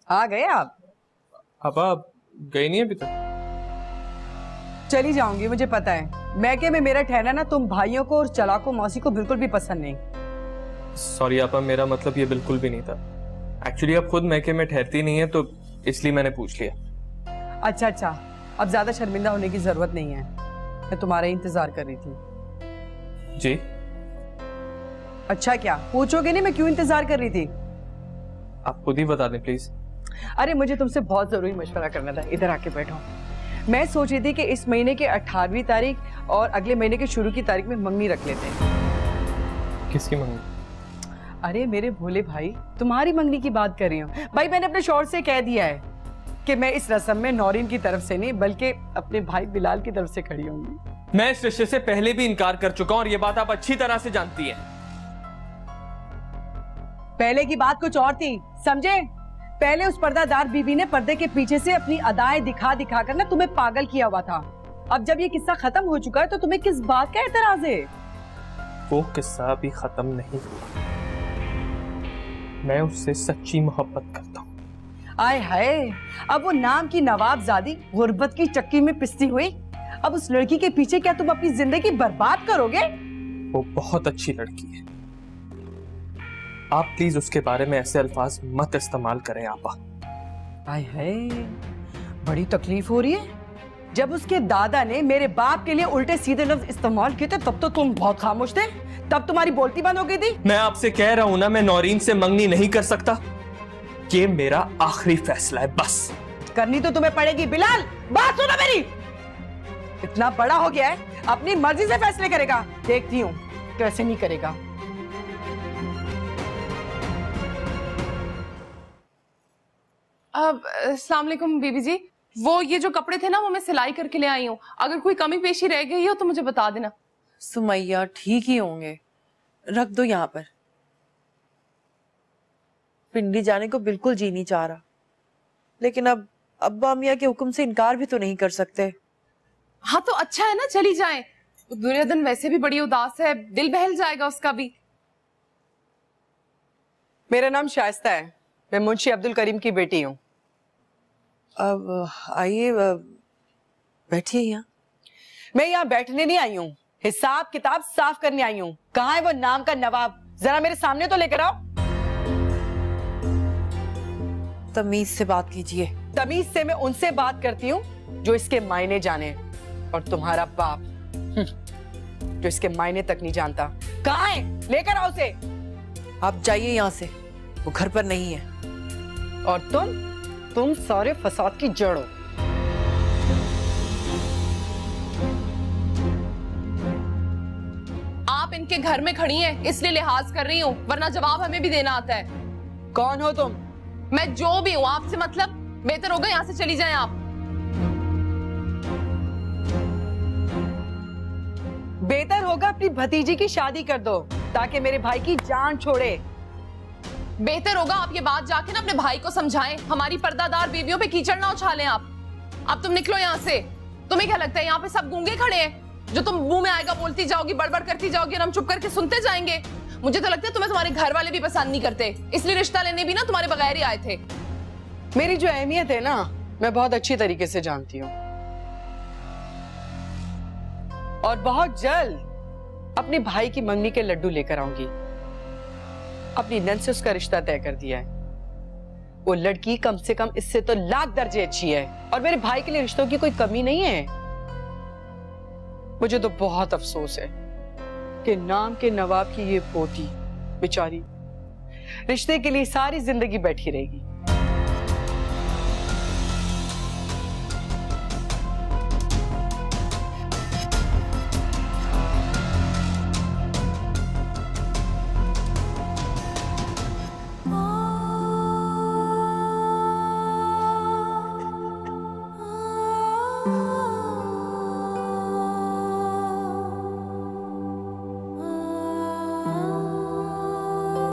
आ गए आप? आप गई नहीं अभी तक? चली जाऊंगी, मुझे पता है। मैके में मेरा ठहरना ना तुम भाइयों को और चलाको मौसी को बिल्कुल भी पसंद नहीं। सॉरी आपा, मेरा मतलब ये बिल्कुल भी नहीं था। एक्चुअली आप खुद मैके में ठहरती नहीं है तो इसलिए मैंने पूछ लिया। अच्छा, अब ज्यादा शर्मिंदा होने की जरूरत नहीं है। मैं तुम्हारा इंतजार कर रही थी। जी? अच्छा क्या पूछोगे नहीं मैं क्यों इंतजार कर रही थी? आप खुद ही बता दें प्लीज। अरे मुझे तुमसे बहुत जरूरी मशवरा करना था, इधर आके बैठो। मैं सोच रही थी कि इस महीने के 18वीं तारीख और अगले महीने के शुरू की तारीख में मंगनी रख लेते हैं। किसकी मंगनी? अरे मेरे भोले भाई, तुम्हारी मंगनी की बात कर रही हूँ। भाई मैंने अपने शौहर से कह दिया है कि मैं इस रस्म में नौरीन की तरफ से नहीं बल्कि अपने भाई बिलाल की तरफ से खड़ी होंगी। मैं इस रिश्ते से पहले भी इनकार कर चुका हूँ और ये बात आप अच्छी तरह से जानती हैं। पहले की बात कुछ और थी, समझे? पहले उस पर्दादार बीबी ने पर्दे के पीछे से अपनी अदाएं दिखा कर ना तुम्हें पागल किया हुआ था। अब जब ये किस्सा खत्म हो चुका है तो तुम्हें किस बात का एतराज है? वो किस्सा अभी खत्म नहीं हुआ। मैं उससे सच्ची मोहब्बत करता हूँ। आय हाय, अब वो नाम की नवाबजादी गुर्बत की चक्की में पिसती हुई अब उस लड़की के पीछे क्या तुम अपनी जिंदगी बर्बाद करोगे? वो बहुत अच्छी लड़की है। आप प्लीज उसके बारे में ऐसे अल्फाज मत इस्तेमाल करें आपा। आय हाय, बड़ी तकलीफ हो रही है। जब उसके दादा ने मेरे बाप के लिए उल्टे सीधे लफ्ज इस्तेमाल किए थे तब तो तुम बहुत खामोश थे, तब तुम्हारी बोलती बंद हो गई थी। मैं आपसे कह रहा हूं ना, मैं नौरीन से मंगनी नहीं कर सकता। ये मेरा आखिरी फैसला है, बस। करनी तो तुम्हें पड़ेगी बिलाल, बात सुनो मेरी। इतना बड़ा हो गया है, अपनी मर्जी से फैसले करेगा। देखती हूँ कैसे नहीं करेगा। अस्सलाम वालेकुम बीबी जी। वो ये जो कपड़े थे ना वो मैं सिलाई करके ले आई हूँ। अगर कोई कमी पेशी रह गई हो तो मुझे बता देना। सुमैया ठीक ही होंगे, रख दो यहाँ पर। पिंडी जाने को बिल्कुल जी नहीं चाह रहा, लेकिन अब अब्बा मियाँ के हुक्म से इनकार भी तो नहीं कर सकते। हाँ तो अच्छा है ना, चली जाए। दुर्योधन वैसे भी बड़ी उदास है, दिल बहल जाएगा उसका भी। मेरा नाम शाइस्ता है, मैं मुंशी अब्दुल करीम की बेटी हूँ। अब आइए बैठिए यहाँ। मैं यहाँ बैठने नहीं आई हूँ, हिसाब किताब साफ करने आई हूँ। कहाँ है वो नाम का नवाब? जरा मेरे सामने तो लेकर आओ। तमीज से बात कीजिए। तमीज से मैं उनसे बात करती हूँ जो इसके मायने जाने, और तुम्हारा बाप जो इसके मायने तक नहीं जानता। कहाँ है? लेकर आओ उसे। आप जाइए यहाँ से, वो घर पर नहीं है। और तुम सारे फसाद की जड़ हो। आप इनके घर में खड़ी हैं इसलिए लिहाज कर रही हूँ, वरना जवाब हमें भी देना आता है। कौन हो तुम? मैं जो भी हूँ, आपसे मतलब। बेहतर होगा यहाँ से चली जाएं आप। बेहतर होगा अपनी भतीजी की शादी कर दो ताकि मेरे भाई की जान छोड़े। बेहतर होगा आप ये बात जाके ना अपने भाई को समझाएं। हमारी पर्दादार बीवियों पे कीचड़ ना उछालें आप। अब तुम निकलो यहाँ से। तुम्हें क्या लगता है यहाँ पे सब गूंगे खड़े हैं जो तुम मुंह में आएगा बोलती जाओगी, बड़बड़ करती जाओगी और हम चुप करके सुनते जाएंगे? मुझे तो लगता है तुम्हें तुम्हारे घर वाले भी पसंद नहीं करते, इसलिए रिश्ता लेने भी ना तुम्हारे बगैर ही आए थे। मेरी जो अहमियत है ना, मैं बहुत अच्छी तरीके से जानती हूँ, और बहुत जल्द अपने भाई की मंगनी के लड्डू लेकर आऊंगी। अपनी नंद से उसका रिश्ता तय कर दिया है। वो लड़की कम से कम इससे तो लाख दर्जे अच्छी है, और मेरे भाई के लिए रिश्तों की कोई कमी नहीं है। मुझे तो बहुत अफसोस है कि नाम के नवाब की ये पोती बेचारी रिश्ते के लिए सारी जिंदगी बैठी रहेगी।